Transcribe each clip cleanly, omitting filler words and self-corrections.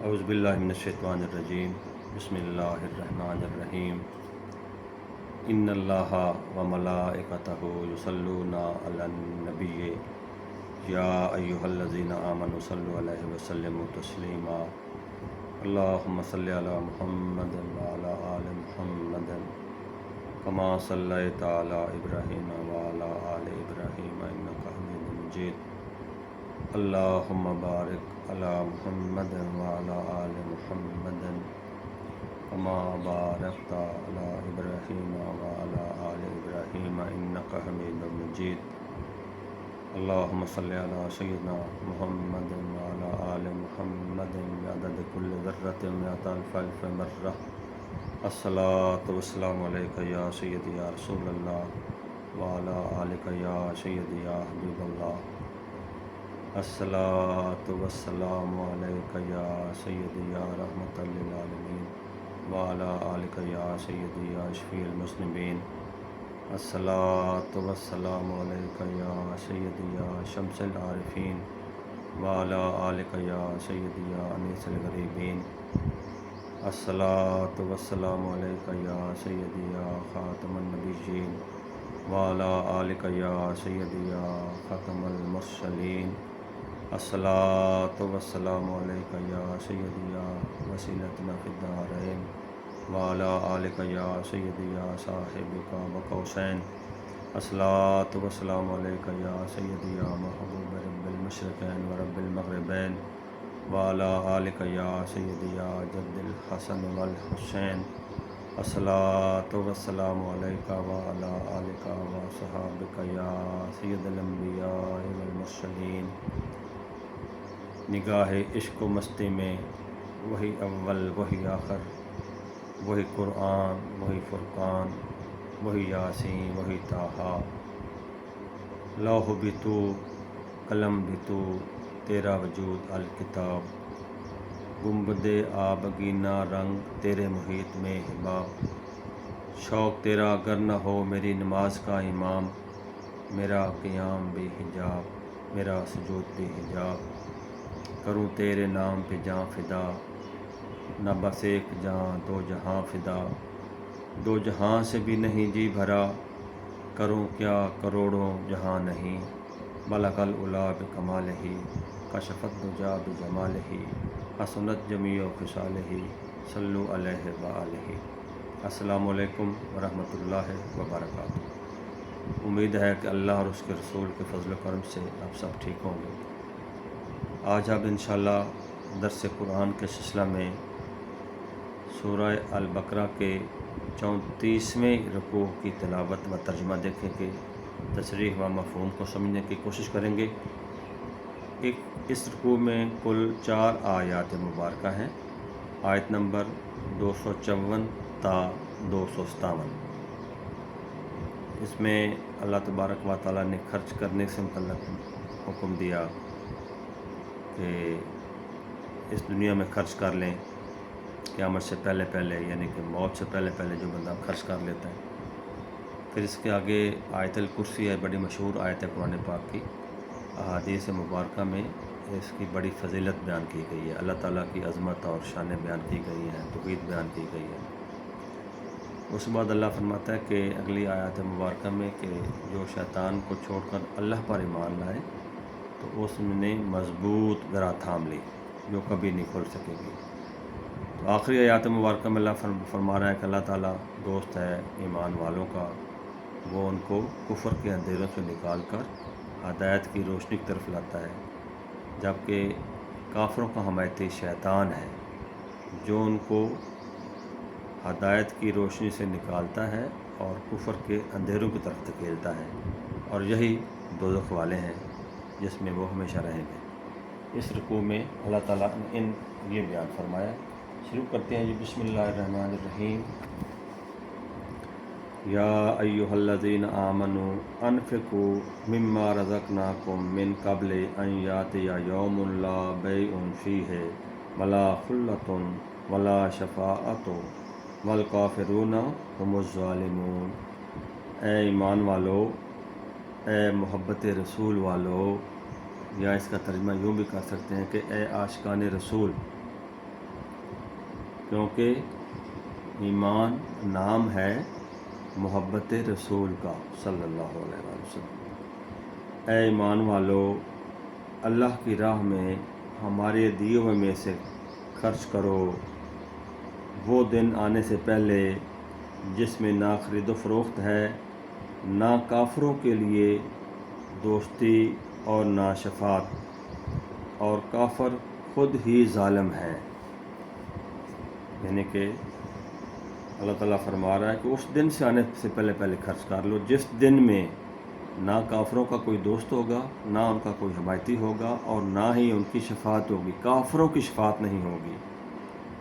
اعوذ باللہ من الشیطان الرجیم بسم اللہ الرحمن الرحیم ان اللہ و ملائکتہ یصلون علی النبی یا ایہا الذین آمنوا صلوا علیہ وسلموا تسلیما اللہم صلی علی محمد وعلی آل محمد کما صلیت علی ابراہیم وعلی آل ابراہیم انک حمید مجید اللہم بارک علی محمد وعلی آل محمد کما بارکت علی ابراہیم وعلی آل ابراہیم انک حمید مجید اللہم صلی علی سیدنا محمد وعلی آل محمد بعدد کل ذرۃ مئۃ الف الف مرہ الصلاۃ والسلام علیک یا سیدی یا رسول اللہ وعلی آلک یا سیدی یا حبیب اللہ الصلاۃ والسلام علیک یا سیدی یا رحمۃ للعالمین وعلی آلک یا سیدی یا شفیع المذنبین الصلاۃ والسلام علیک یا سیدی یا شمس العارفین وعلی آلک یا سیدی یا انیس الغریبین الصلاۃ والسلام علیک یا سیدی یا خاتم النبیین وعلی آلک یا سیدی یا ختم المرسلین الصلاۃ والسلام علیک یا سیدی یا وسیلتنا فی الدارین وعلی آلک یا سیدی یا صاحب قاب قوسین الصلاۃ والسلام علیک یا سیدی یا محبوب رب المشرقین و رب المغربین وعلی آلک یا سیدی یا جد الحسن والحسین الصلاۃ والسلام علیک وعلی آلک و صحابک یا سید الانبیاء والمرسلین نگاہ عشق و مستی میں وہی اول وہی آخر، وہی قرآن وہی فرقان وہی یاسین وہی طٰہٰ، لوح بھی تو قلم بھی تو تیرا وجود الکتاب، گنبد آبگینہ رنگ تیرے محیط میں حباب، شوق تیرا اگر نہ ہو میری نماز کا امام، میرا قیام بھی حجاب میرا سجود بھی حجاب، کروں تیرے نام پہ جاں فدا، نہ بس ایک جاں دو جہاں فدا، دو جہاں سے بھی نہیں جی بھرا، کروں کیا کروڑوں جہاں نہیں، ملک العلا بکمالہ کشف الدجیٰ بجمالہ حسنت جمیع خصالہ صلو علیہ وآلہ۔ السلام علیکم ورحمۃ اللہ وبرکاتہ۔ امید ہے کہ اللہ اور اس کے رسول کے فضل و کرم سے آپ سب ٹھیک ہوں گے۔ آج آپ انشاءاللہ درس قرآن کے سلسلہ میں سورہ البقرہ کے 34ویں رکوع کی تلاوت و ترجمہ دیکھیں گے، تشریح و مفہوم کو سمجھنے کی کوشش کریں گے۔ اس رکوع میں کل 4 آیات مبارکہ ہیں، آیت نمبر 254 تا 257۔ اس میں اللہ تبارک و تعالیٰ نے خرچ کرنے سے متعلق حکم دیا کہ اس دنیا میں خرچ کر لیں، قیامت سے پہلے پہلے، یعنی کہ موت سے پہلے پہلے جو بندہ خرچ کر لیتا ہے۔ پھر اس کے آگے آیت الکرسی ہے، بڑی مشہور آیت ہے قرآن پاک کی۔ احادیث مبارکہ میں اس کی بڑی فضیلت بیان کی گئی ہے، اللہ تعالیٰ کی عظمت اور شان بیان کی گئی ہے، توحید بیان کی گئی ہے۔ اس کے بعد اللہ فرماتا ہے کہ اگلی آیات مبارکہ میں کہ جو شیطان کو چھوڑ کر اللہ پر ایمان لائے تو اس نے مضبوط گرہ تھام لی جو کبھی نہیں کھل سکے گی۔ تو آخری آیات مبارکہ میں اللہ فرما رہا ہے کہ اللہ تعالیٰ دوست ہے ایمان والوں کا، وہ ان کو کفر کے اندھیروں سے نکال کر ہدایت کی روشنی کی طرف لاتا ہے، جبکہ کافروں کا حمایتی شیطان ہے جو ان کو ہدایت کی روشنی سے نکالتا ہے اور کفر کے اندھیروں کی طرف دھکیلتا ہے، اور یہی دوزخ والے ہیں جس میں وہ ہمیشہ رہیں گے۔ اس رکوع میں اللہ تعالیٰ نے یہ بیان فرمایا۔ شروع کرتے ہیں جی، بسم اللہ الرحمن الرحیم۔ یا ایہا الذین آمنوا انفقوا مما رزقناکم من قبل ان یاتی یوم لا بیع فیہ ولا خلۃ ولا شفاعۃ والکافرون هم الظالمون۔ اے ایمان والو، اے محبت رسول والو، یا اس کا ترجمہ یوں بھی کر سکتے ہیں کہ اے عاشقان رسول، کیونکہ ایمان نام ہے محبت رسول کا صلی اللہ علیہ وسلم۔ اے ایمان والو، اللہ کی راہ میں ہمارے دیے ہوئے میں سے خرچ کرو، وہ دن آنے سے پہلے جس میں نہ خرید و فروخت ہے، نہ کافروں کے لیے دوستی اور نہ شفاعت، اور کافر خود ہی ظالم ہے۔ یعنی کہ اللہ تعالیٰ فرما رہا ہے کہ اس دن سے آنے سے پہلے خرچ کر لو جس دن میں نہ کافروں کا کوئی دوست ہوگا، نہ ان کا کوئی حمایتی ہوگا، اور نہ ہی ان کی شفاعت ہوگی، کافروں کی شفاعت نہیں ہوگی۔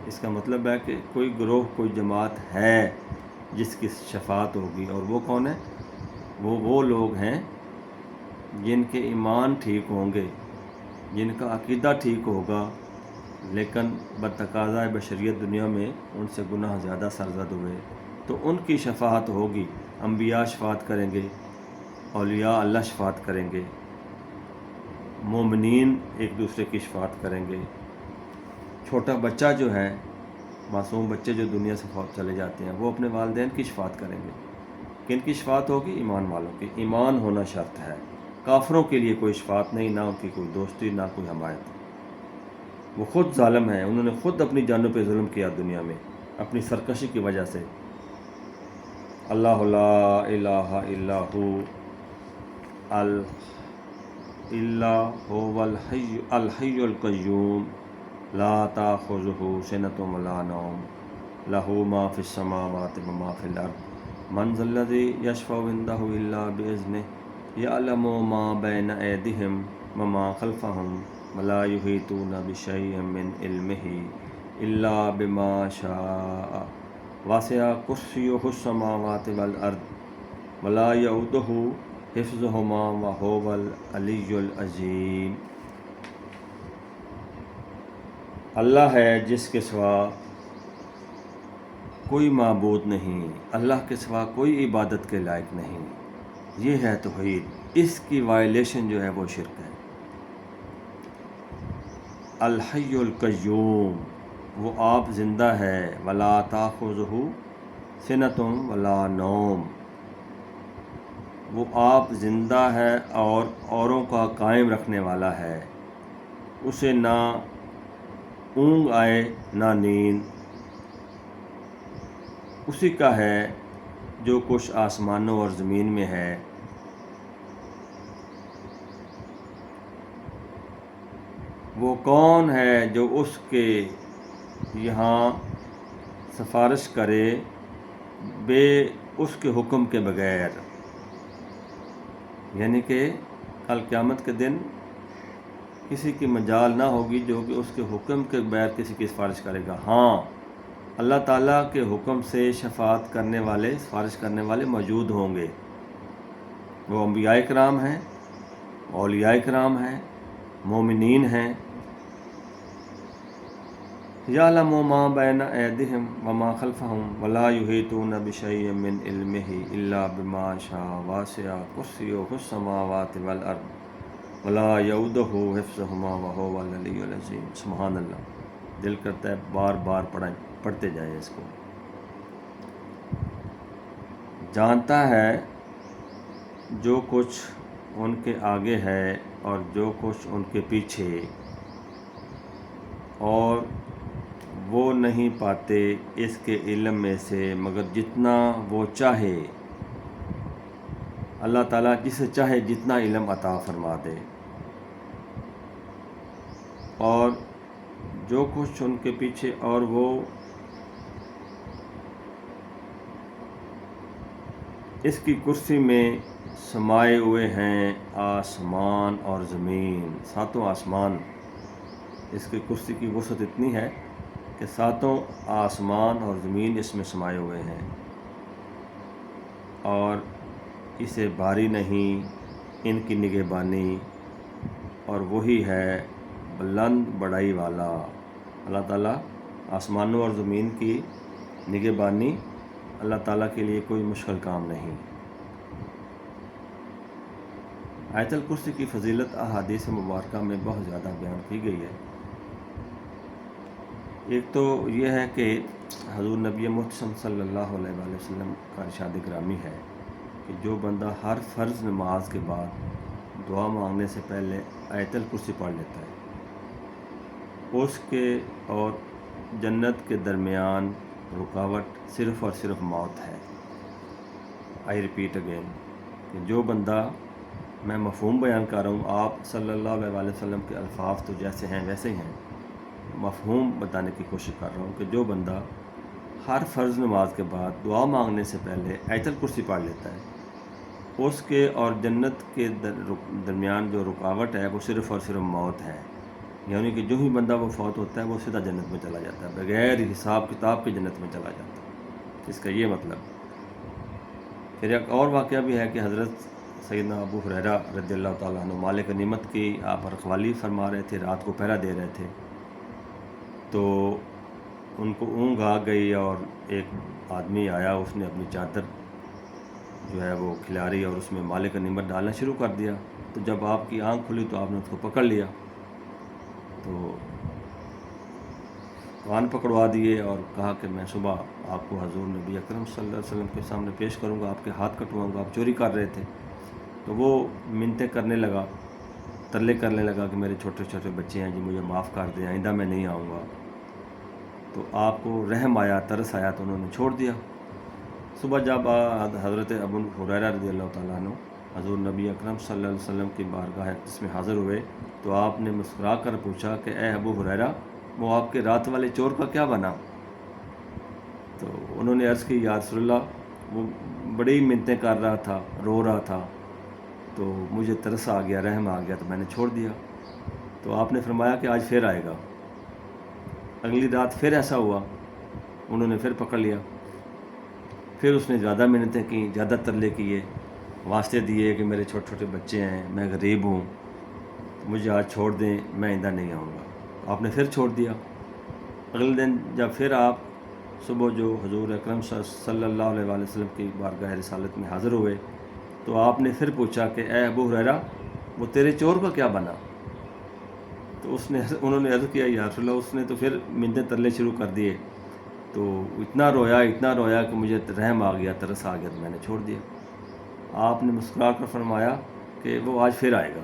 اس کا مطلب ہے کہ کوئی گروہ، کوئی جماعت ہے جس کی شفاعت ہوگی، اور وہ کون ہے؟ وہ لوگ ہیں جن کے ایمان ٹھیک ہوں گے، جن کا عقیدہ ٹھیک ہوگا، لیکن بتقاضۂ بشریت دنیا میں ان سے گناہ زیادہ سرزد ہوئے، تو ان کی شفاعت ہوگی۔ انبیاء شفاعت کریں گے، اولیاء اللہ شفاعت کریں گے، مومنین ایک دوسرے کی شفاعت کریں گے۔ چھوٹا بچہ جو ہے، معصوم بچے جو دنیا سے چلے جاتے ہیں، وہ اپنے والدین کی شفاعت کریں گے۔ کن کی شفاعت ہوگی؟ ایمان والوں کی۔ ایمان ہونا شرط ہے۔ کافروں کے لیے کوئی شفاعت نہیں، نہ ان کی کوئی دوستی، نہ کوئی حمایت۔ وہ خود ظالم ہیں، انہوں نے خود اپنی جانوں پہ ظلم کیا دنیا میں اپنی سرکشی کی وجہ سے۔ اللہ لا الہ الا هو الحی القیوم لا تأخذہ سنۃ ولا نوم لہ ما فی السماوات وما فی الارض من ذا الذی یشفع عندہ الا بإذنہ یعلم ما بین ایدیہم وما خلفہم ولا یحیطون بشیء من علمہ الا بما شاء وسع کرسیہ السماوات والارض ولا یؤودہ حفظہما وہو العلی العظیم۔ اللہ ہے جس کے سوا کوئی معبود نہیں، اللہ کے سوا کوئی عبادت کے لائق نہیں۔ یہ ہے توحید۔ اس کی وائلیشن جو ہے وہ شرک ہے۔ الحی القیوم، وہ آپ زندہ ہے، ولا تأخذہ سنۃ ولا نوم، وہ آپ زندہ ہے اور اوروں کا قائم رکھنے والا ہے، اسے نہ اونگ آئے نہ نیند۔ اسی کا ہے جو کچھ آسمانوں اور زمین میں ہے۔ وہ کون ہے جو اس کے یہاں سفارش کرے بے اس کے حکم کے بغیر؟ یعنی کہ کل قیامت کے دن کسی کی مجال نہ ہوگی جو کہ اس کے حکم کے بغیر کسی کی سفارش کرے گا۔ ہاں، اللہ تعالیٰ کے حکم سے شفاعت کرنے والے، سفارش کرنے والے موجود ہوں گے۔ وہ انبیاء کرام ہیں، اولیاء کرام ہیں، مومنین ہیں۔ یعلم ما بین ایدیہم وما خلفہم ولا یحیطون بشیء من علمہ الا بما شاء وسع کرسیہ السماوات والارض ولا یؤودہ حفظہما وہو العلی العظیم۔ سبحان اللہ، دل کرتا ہے بار بار پڑھتے جائیں اس کو۔ جانتا ہے جو کچھ ان کے آگے ہے اور جو کچھ ان کے پیچھے، اور وہ نہیں پاتے اس کے علم میں سے مگر جتنا وہ چاہے۔ اللہ تعالیٰ جسے چاہے جتنا علم عطا فرما دے، اور جو کچھ ان کے پیچھے، اور وہ اس کی کرسی میں سمائے ہوئے ہیں آسمان اور زمین، ساتوں آسمان۔ اس کی کرسی کی وسعت اتنی ہے کہ ساتوں آسمان اور زمین اس میں سمائے ہوئے ہیں، اور اسے باری نہیں ان کی نگہبانی، اور وہی ہے بلند بڑائی والا۔ اللہ تعالیٰ آسمانوں اور زمین کی نگہبانی اللہ تعالیٰ کے لیے کوئی مشکل کام نہیں۔ آیت الکرسی کی فضیلت احادیث مبارکہ میں بہت زیادہ بیان کی گئی ہے، ایک تو یہ ہے کہ حضور نبی محترم صلی اللہ علیہ وآلہ وسلم کا ارشاد گرامی ہے کہ جو بندہ ہر فرض نماز کے بعد دعا مانگنے سے پہلے آیت الکرسی پڑھ لیتا ہے، اس کے اور جنت کے درمیان رکاوٹ صرف اور صرف موت ہے۔ آئی ریپیٹ اگین کہ جو بندہ، میں مفہوم بیان کر رہا ہوں، آپ صلی اللہ علیہ وآلہ وسلم کے الفاظ تو جیسے ہیں ویسے ہی ہیں، مفہوم بتانے کی کوشش کر رہا ہوں کہ جو بندہ ہر فرض نماز کے بعد دعا مانگنے سے پہلے آیت الکرسی پڑھ لیتا ہے، اس کے اور جنت کے درمیان جو رکاوٹ ہے وہ صرف اور صرف موت ہے۔ یعنی کہ جو ہی بندہ وہ فوت ہوتا ہے وہ سیدھا جنت میں چلا جاتا ہے، بغیر حساب کتاب کے جنت میں چلا جاتا ہے۔ اس کا یہ مطلب۔ پھر ایک اور واقعہ بھی ہے کہ حضرت سیدنا ابو ہریرہ رضی اللہ تعالیٰ عنہ مالک نعمت کی آپ رکھوالی فرما رہے تھے، رات کو پہرا دے رہے تھے، تو ان کو اونگ آ گئی اور ایک آدمی آیا، اس نے اپنی چادر جو ہے وہ کھلاری اور اس میں مالک نعمت ڈالنا شروع کر دیا۔ تو جب آپ کی آنکھ کھلی تو آپ نے اس کو پکڑ لیا، تو کان پکڑوا دیے اور کہا کہ میں صبح آپ کو حضور نبی اکرم صلی اللہ علیہ وسلم کے سامنے پیش کروں گا، آپ کے ہاتھ کٹواؤں گا، آپ چوری کر رہے تھے۔ تو وہ منتیں کرنے لگا، ترلے کرنے لگا کہ میرے چھوٹے چھوٹے بچے ہیں جی، مجھے معاف کر دیں، آئندہ میں نہیں آؤں گا۔ تو آپ کو رحم آیا، ترس آیا، تو انہوں نے چھوڑ دیا۔ صبح جب حضرت ابو ہریرہ رضی اللہ تعالیٰ عنہ حضور نبی اکرم صلی اللہ علیہ وسلم کی بارگاہ اقدس میں حاضر ہوئے تو آپ نے مسکرا کر پوچھا کہ اے ابو ہریرہ، وہ آپ کے رات والے چور کا کیا بنا؟ تو انہوں نے عرض کی یا رسول اللہ، وہ بڑی منتیں کر رہا تھا، رو رہا تھا، تو مجھے ترس آ گیا، رحم آ گیا، تو میں نے چھوڑ دیا۔ تو آپ نے فرمایا کہ آج پھر آئے گا۔ اگلی رات پھر ایسا ہوا، انہوں نے پھر پکڑ لیا، پھر اس نے زیادہ منتیں کیں، زیادہ ترلے کیے، واسطے دیے کہ میرے چھوٹے چھوٹے بچے ہیں، میں غریب ہوں، مجھے آج چھوڑ دیں، میں آئندہ نہیں آؤں گا۔ آپ نے پھر چھوڑ دیا۔ اگلے دن جب پھر آپ صبح جو حضور اکرم صلی اللہ علیہ وآلہ وسلم کی بارگاہ رسالت میں حاضر ہوئے تو آپ نے پھر پوچھا کہ اے ابو ہریرہ، وہ تیرے چور کا کیا بنا؟ تو انہوں نے عرض کیا یا رسول اللہ، اس نے تو پھر منتیں ترلے شروع کر دیے، تو اتنا رویا کہ مجھے رحم آ گیا، ترس آ گیا، تو میں نے چھوڑ دیا۔ آپ نے مسکرا کر فرمایا کہ وہ آج پھر آئے گا۔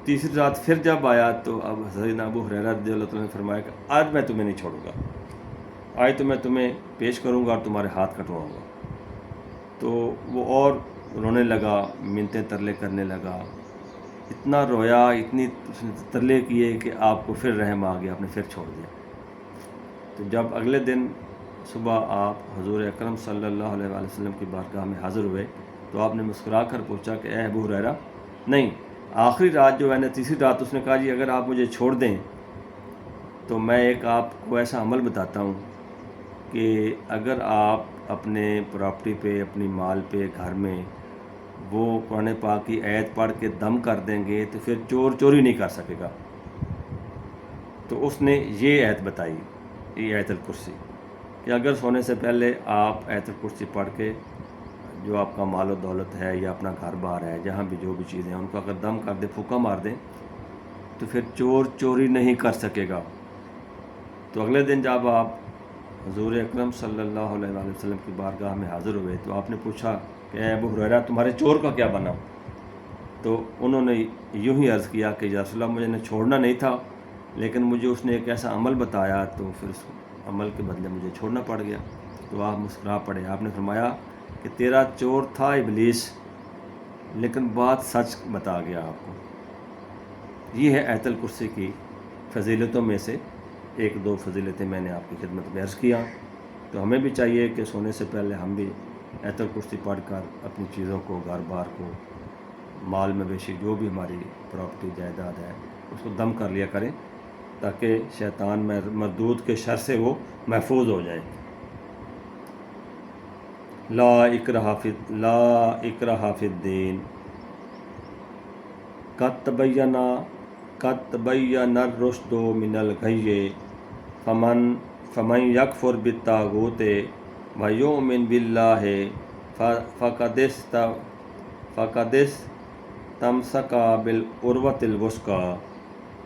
تیسری رات پھر جب آیا تو اب حضرت ابو ہریرہ رضی اللہ تعالیٰ نے فرمایا کہ آج میں تمہیں نہیں چھوڑوں گا، آج تو میں تمہیں پیش کروں گا اور تمہارے ہاتھ کٹواؤں گا۔ تو وہ اور رونے لگا، منتیں ترلے کرنے لگا، اتنا رویا، اتنی ترلے کیے کہ آپ کو پھر رحم آ گیا، آپ نے پھر چھوڑ دیا۔ تو جب اگلے دن صبح آپ حضور اکرم صلی اللہ علیہ وآلہ وسلم کی بارگاہ میں حاضر ہوئے تو آپ نے مسکرا کر پوچھا کہ اے ابو ہریرہ، نہیں، آخری رات جو ہے نا، تیسری رات، اس نے کہا جی اگر آپ مجھے چھوڑ دیں تو میں ایک آپ کو ایسا عمل بتاتا ہوں کہ اگر آپ اپنے پراپرٹی پہ، اپنی مال پہ، گھر میں وہ قرآن پاک کی آیت پڑھ کے دم کر دیں گے تو پھر چور چوری نہیں کر سکے گا۔ تو اس نے یہ آیت بتائی، یہ آیت الکرسی، کہ اگر سونے سے پہلے آپ آیت الکرسی پڑھ کے جو آپ کا مال و دولت ہے یا اپنا گھر بار ہے، جہاں بھی جو بھی چیزیں ہیں، ان کو اگر دم کر دے، پھوکا مار دیں، تو پھر چور چوری نہیں کر سکے گا۔ تو اگلے دن جب آپ حضور اکرم صلی اللہ علیہ وآلہ وسلم کی بارگاہ میں حاضر ہوئے تو آپ نے پوچھا کہ اے ابو ہریرہ، تمہارے چور کا کیا بنا؟ تو انہوں نے یوں ہی عرض کیا کہ یا رسول اللہ، مجھے نے چھوڑنا نہیں تھا، لیکن مجھے اس نے ایک ایسا عمل بتایا تو پھر اس عمل کے بدلے مجھے چھوڑنا پڑ گیا۔ تو آپ مسکرا پڑے، آپ نے فرمایا کہ تیرا چور تھا ابلیس، لیکن بات سچ بتا گیا آپ کو۔ یہ ہے آیت الکرسی کی فضیلتوں میں سے ایک دو فضیلتیں میں نے آپ کی خدمت میں عرض کیا۔ تو ہمیں بھی چاہیے کہ سونے سے پہلے ہم بھی آیت الکرسی پڑھ کر اپنی چیزوں کو، گھر بار کو، مال مویشی، جو بھی ہماری پراپرٹی جائیداد ہے، اس کو دم کر لیا کریں تاکہ شیطان مردود کے شر سے وہ محفوظ ہو جائے۔ لا اکراہ فی الدین، قد تبین الرشد من الغی، فمن یکفر بالطاغوت ویؤمن باللہ فقد استمسک بالعروۃ الوثقی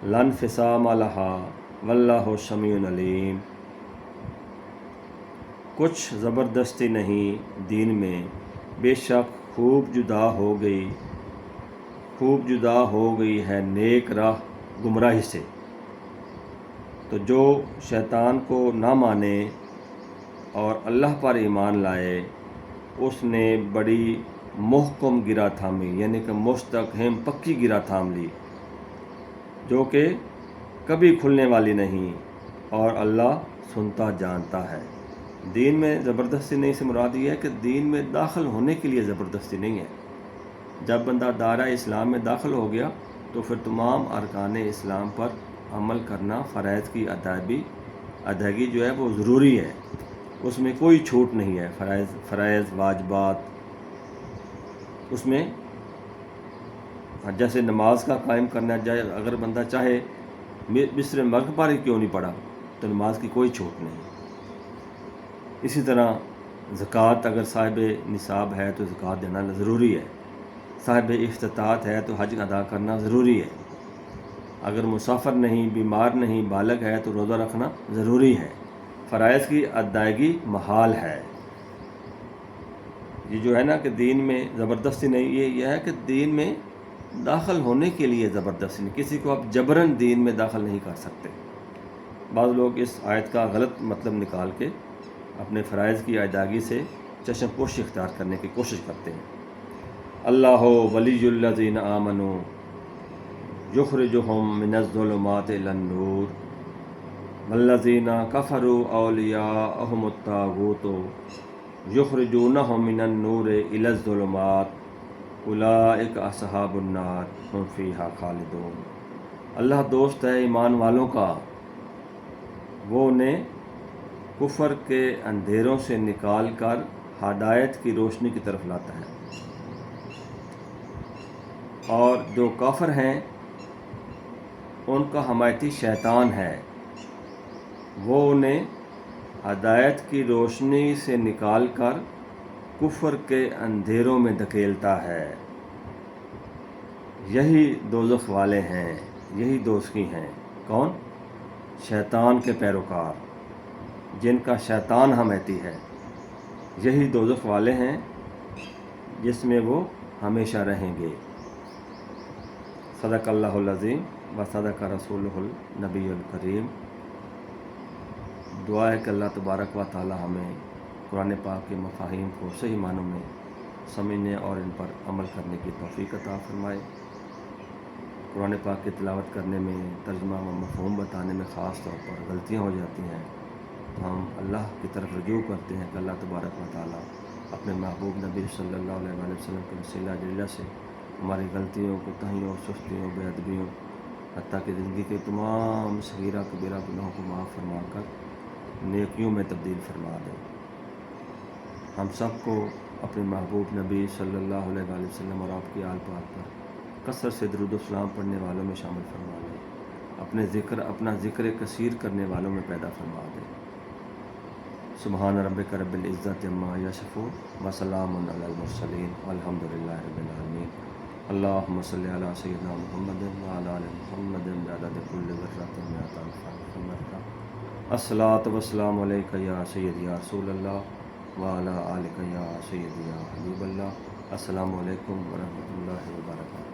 لا انفصام لہا واللہ سمیع علیم۔ کچھ زبردستی نہیں دین میں، بے شک خوب جدا ہو گئی ہے نیک راہ گمراہی سے۔ تو جو شیطان کو نہ مانے اور اللہ پر ایمان لائے، اس نے بڑی محکم گرہ تھامی، یعنی کہ مستحکم پکی گرہ تھام لی، جو کہ کبھی کھلنے والی نہیں، اور اللہ سنتا جانتا ہے۔ دین میں زبردستی نہیں سے مراد یہ ہے کہ دین میں داخل ہونے کے لیے زبردستی نہیں ہے۔ جب بندہ دائرہ اسلام میں داخل ہو گیا تو پھر تمام ارکان اسلام پر عمل کرنا، فرائض کی ادائیگی جو ہے وہ ضروری ہے، اس میں کوئی چھوٹ نہیں ہے۔ فرائض واجبات، اس میں جیسے نماز کا قائم کرنا جائے، اگر بندہ چاہے بسر مغرب پر ہی کیوں نہیں پڑھا تو نماز کی کوئی چھوٹ نہیں۔ اسی طرح زکوٰۃ، اگر صاحب نصاب ہے تو زکوٰۃ دینا ضروری ہے، صاحب استطاعت ہے تو حج ادا کرنا ضروری ہے، اگر مسافر نہیں، بیمار نہیں، بالغ ہے تو روزہ رکھنا ضروری ہے۔ فرائض کی ادائیگی محال ہے۔ یہ جو ہے نا کہ دین میں زبردستی نہیں، یہ ہے کہ دین میں داخل ہونے کے لیے زبردستی نہیں، کسی کو آپ جبراً دین میں داخل نہیں کر سکتے۔ بعض لوگ اس آیت کا غلط مطلب نکال کے اپنے فرائض کی ادائیگی سے چشم پوشی اختیار کرنے کی کوشش کرتے ہیں۔ اللہ ولی الذین آمنوا یخرجہم من الظلمات الی النور والذین کفروا اولیاءہم الطاغوت یخرجونہم من النور الی الظلمات اولئک اصحاب النار ھم فیہا خالدون۔ اللہ دوست ہے ایمان والوں کا، وہ انہیں کفر کے اندھیروں سے نکال کر ہدایت کی روشنی کی طرف لاتا ہے، اور جو کافر ہیں ان کا حمایتی شیطان ہے، وہ انہیں ہدایت کی روشنی سے نکال کر کفر کے اندھیروں میں دھکیلتا ہے۔ یہی دوزخ والے ہیں، یہی دوزخی ہیں۔ کون؟ شیطان کے پیروکار، جن کا شیطان حمایتی ہے، یہی دوزخ والے ہیں جس میں وہ ہمیشہ رہیں گے۔ صدق اللہ العظیم و صدق رسولہ النبی الکریم۔ دعا ہے کہ اللہ تبارک و تعالی ہمیں قرآن پاک کے مفاہیم کو صحیح معنوں میں سمجھنے اور ان پر عمل کرنے کی توفیق عطا فرمائے۔ قرآن پاک کی تلاوت کرنے میں، ترجمہ و مفہوم بتانے میں خاص طور پر غلطیاں ہو جاتی ہیں، تو ہم اللہ کی طرف رجوع کرتے ہیں کہ اللہ تبارک و تعالی اپنے محبوب نبی صلی اللہ علیہ وآلہ وسلم کے وسیلہ جلیلہ سے ہماری غلطیوں، کوتاہیوں، سستیوں، بے ادبیوں، حتیٰ کہ زندگی کے تمام صغیرہ کبیرہ گناہوں کو معاف فرما کر نیکیوں میں تبدیل فرما دے۔ ہم سب کو اپنے محبوب نبی صلی اللہ علیہ وآلہ وسلم اور آپ کی آل پاک پر کثرت سے درود و سلام پڑھنے والوں میں شامل فرما دے، اپنا ذکر کثیر کرنے والوں میں پیدا فرما دے۔ سبحان ربک رب العزت عما یصفون وسلام علی المرسلین والحمد للہ رب العالمین۔ اللہم صلی علی سیدنا محمد وعلی آل محمد بعدد کل ذرۃ مئۃ الف مرۃ۔ الصلاۃ والسلام علیک یا سیدی یا رسول اللہ وعلی آلک یا سیدی یا حبیب اللہ۔ السلام علیکم ورحمۃ اللہ وبرکاتہ۔